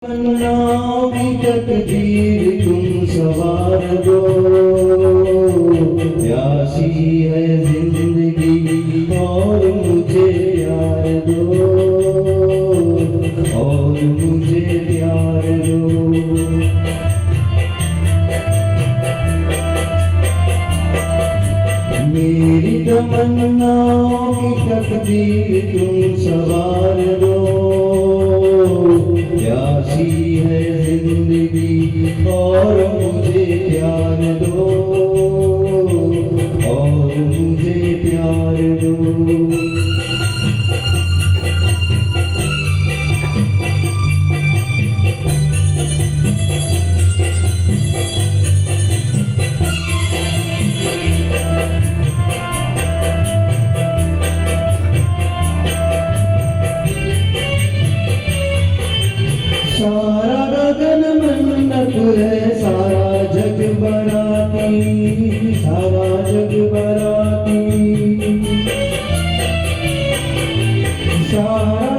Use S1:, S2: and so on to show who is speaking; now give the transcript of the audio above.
S1: तमन्नाओं की तकदीर तुम सवार दो, प्यासी है जिंदगी और मुझे प्यार दो, और मुझे प्यार दो। मेरी तमन्नाओं की तकदीर तुम सवार दो, प्यासी है जिंदगी और मुझे प्यार दो, और मुझे प्यार दो। सारा गगन मन्नत है, सारा जग बराती, सारा जग बराती, सारा